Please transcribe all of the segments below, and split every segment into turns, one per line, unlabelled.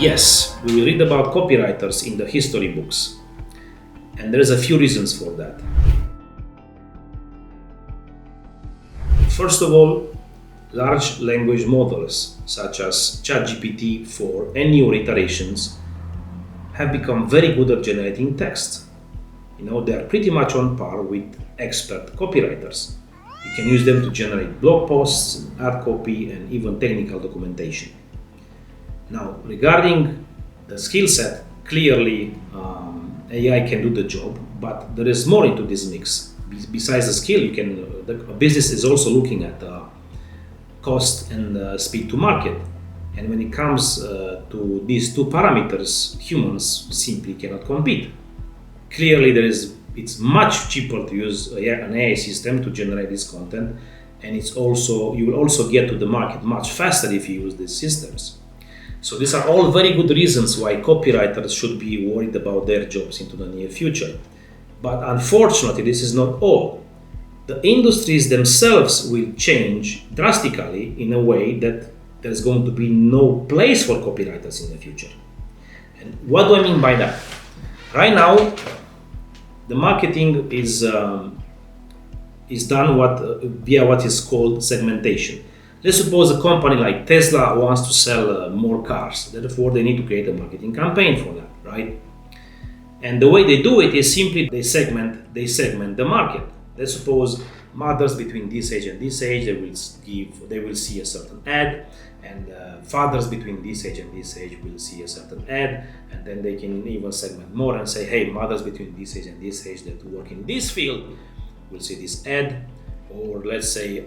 Yes, we will read about copywriters in the history books, and there's a few reasons for that. First of all, large language models such as ChatGPT-4 and newer iterations have become very good at generating text. They are pretty much on par with expert copywriters. You can use them to generate blog posts, ad copy, and even technical documentation. Now, regarding the skill set, clearly AI can do the job, but there is more into this mix. Besides the skill, the business is also looking at cost and speed to market. And when it comes to these two parameters, humans simply cannot compete. Clearly, it's much cheaper to use an AI system to generate this content, and you will also get to the market much faster if you use these systems. So these are all very good reasons why copywriters should be worried about their jobs into the near future. But unfortunately, this is not all. The industries themselves will change drastically in a way that there's going to be no place for copywriters in the future. And what do I mean by that? Right now, the marketing is done via what is called segmentation. Let's suppose a company like Tesla wants to sell more cars. Therefore, they need to create a marketing campaign for that, right? And the way they do it is simply they segment the market. Let's suppose mothers between this age and this age, they will see a certain ad, and fathers between this age and this age will see a certain ad, and then they can even segment more and say, hey, mothers between this age and this age that work in this field will see this ad, or let's say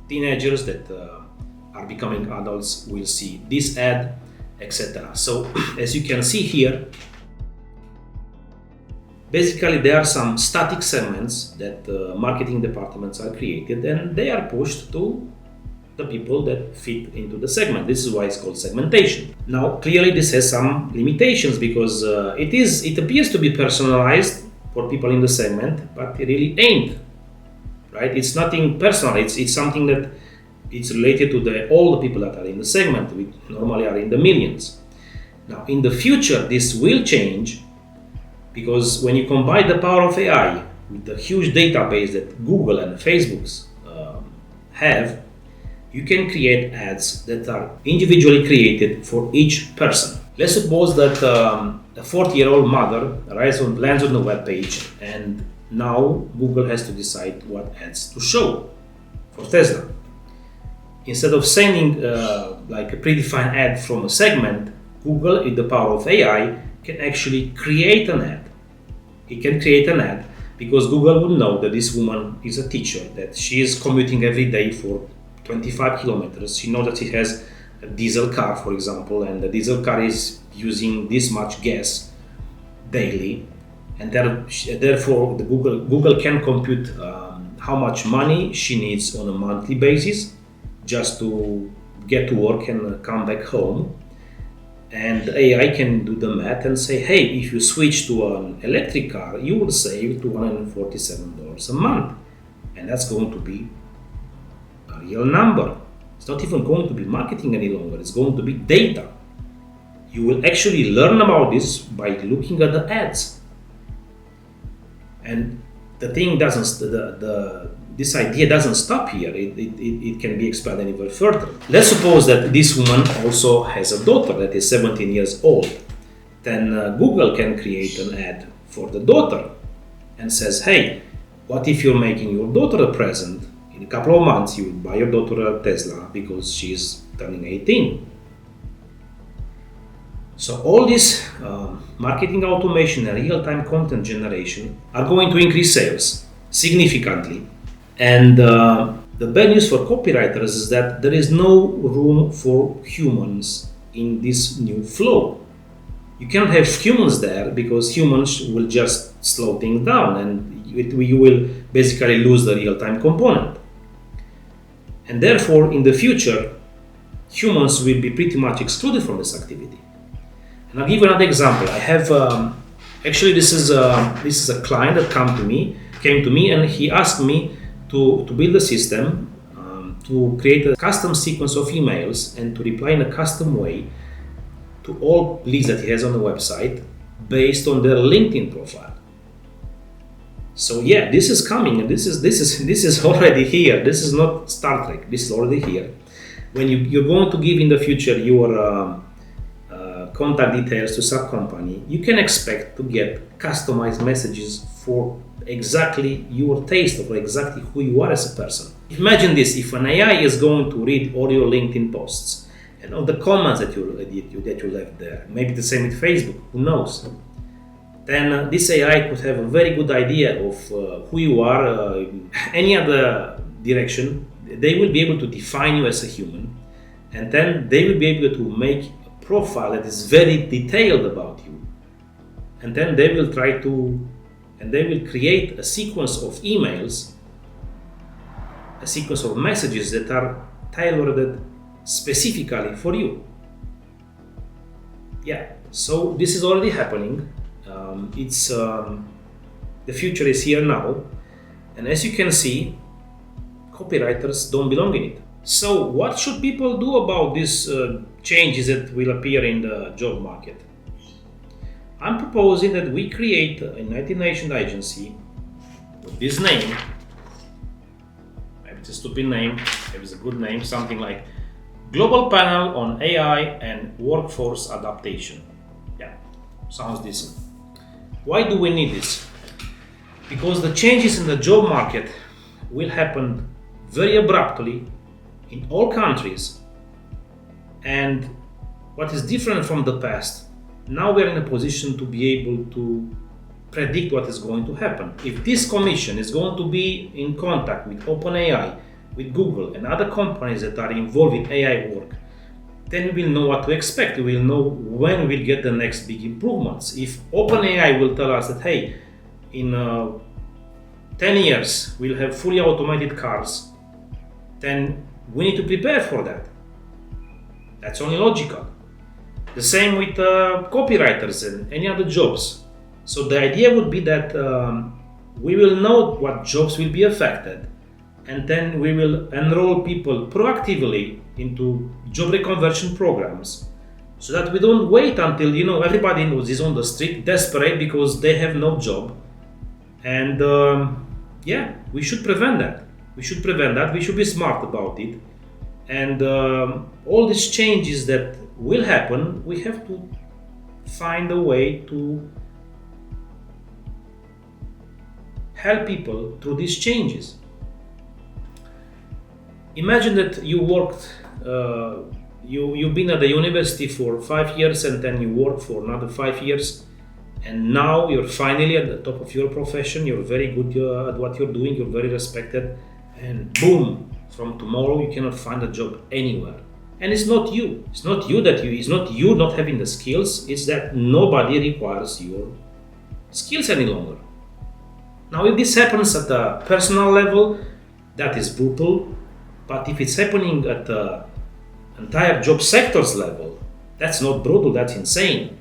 teenagers that are becoming adults will see this ad, etc. So as you can see here, basically there are some static segments that marketing departments are created, and they are pushed to the people that fit into the segment. This is why it's called segmentation. Now, clearly this has some limitations because it appears to be personalized for people in the segment, but it really ain't. Right? It's nothing personal. It's something that it's related to all the people that are in the segment, which normally are in the millions. Now, in the future, this will change because when you combine the power of AI with the huge database that Google and Facebook have, you can create ads that are individually created for each person. Let's suppose that a 40-year-old mother lands on the web page, and now Google has to decide what ads to show for Tesla. Instead of sending like a predefined ad from a segment, Google, with the power of AI, can actually create an ad. It can create an ad because Google will know that this woman is a teacher, that she is commuting every day for 25 kilometers. She knows that she has a diesel car, for example, and the diesel car is using this much gas daily. And therefore, Google can compute how much money she needs on a monthly basis just to get to work and come back home. And AI can do the math and say, hey, if you switch to an electric car, you will save $247 a month. And that's going to be a real number. It's not even going to be marketing any longer. It's going to be data. You will actually learn about this by looking at the ads. And the thing this idea doesn't stop here. It can be expanded even further. Let's suppose that this woman also has a daughter that is 17 years old. Then Google can create an ad for the daughter and says, hey, what if you're making your daughter a present? In a couple of months, you will buy your daughter a Tesla because she's turning 18. So all this marketing automation and real-time content generation are going to increase sales significantly. And the bad news for copywriters is that there is no room for humans in this new flow. You cannot have humans there because humans will just slow things down, and you will basically lose the real-time component. And therefore, in the future, humans will be pretty much excluded from this activity. And I'll give you another example. I have actually this is a client that came to me, and he asked me to build a system to create a custom sequence of emails and to reply in a custom way to all leads that he has on the website based on their LinkedIn profile. So yeah, this is coming, and this is already here. This is not Star Trek. This is already here. When you're going to give in the future your contact details to some company, you can expect to get customized messages for exactly your taste, or for exactly who you are as a person. Imagine this: if an AI is going to read all your LinkedIn posts and all the comments that you left there, maybe the same with Facebook, who knows? Then this AI could have a very good idea of who you are, any other direction. They will be able to define you as a human, and then they will be able to make a profile that is very detailed about you. And then they will create a sequence of emails, a sequence of messages that are tailored specifically for you. Yeah, so this is already happening. The future is here now, and as you can see, copywriters don't belong in it. So what should people do about these changes that will appear in the job market? I'm proposing that we create a United Nations agency with this name. Maybe it's a stupid name, maybe it's a good name, something like Global Panel on AI and Workforce Adaptation. Yeah, sounds decent. Why do we need this? Because the changes in the job market will happen very abruptly in all countries. And what is different from the past, now we are in a position to be able to predict what is going to happen. If this commission is going to be in contact with OpenAI, with Google and other companies that are involved in AI work, then we will know what to expect. We will know when we'll get the next big improvements. If OpenAI will tell us that, hey, in 10 years we'll have fully automated cars, then we need to prepare for that. That's only logical. The same with copywriters and any other jobs. So the idea would be that we will know what jobs will be affected, and then we will enroll people proactively into job reconversion programs, so that we don't wait until everybody is on the street desperate because they have no job. And we should prevent that. We should be smart about it. And all these changes that will happen, we have to find a way to help people through these changes. Imagine that you worked, you've been at the university for 5 years, and then you work for another 5 years, and now you're finally at the top of your profession. You're very good at what you're doing, you're very respected, and boom, from tomorrow you cannot find a job anywhere. And it's not you. It's not you not having the skills. It's that nobody requires your skills any longer. Now, if this happens at the personal level, that is brutal. But if it's happening at the entire job sector's level, that's not brutal, that's insane.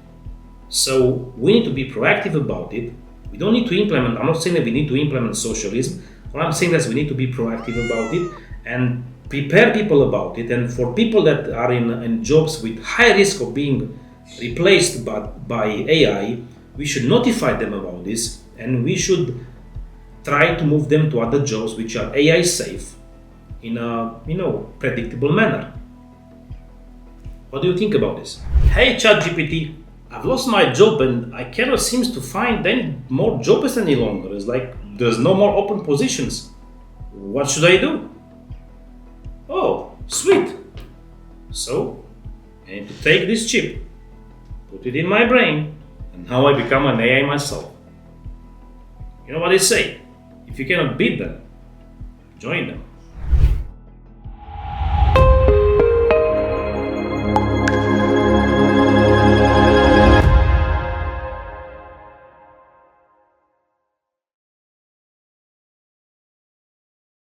So we need to be proactive about it. We don't need to implement, I'm not saying that we need to implement socialism. What I'm saying is we need to be proactive about it and prepare people about it. And for people that are in jobs with high risk of being replaced by AI, we should notify them about this, and we should try to move them to other jobs which are AI safe in a predictable manner. What do you think about this? Hey ChatGPT, I've lost my job and I cannot seem to find any more jobs any longer. It's like there's no more open positions. What should I do? Oh, sweet. So I need to take this chip, put it in my brain, and now I become an AI myself. You know what they say? If you cannot beat them, join them.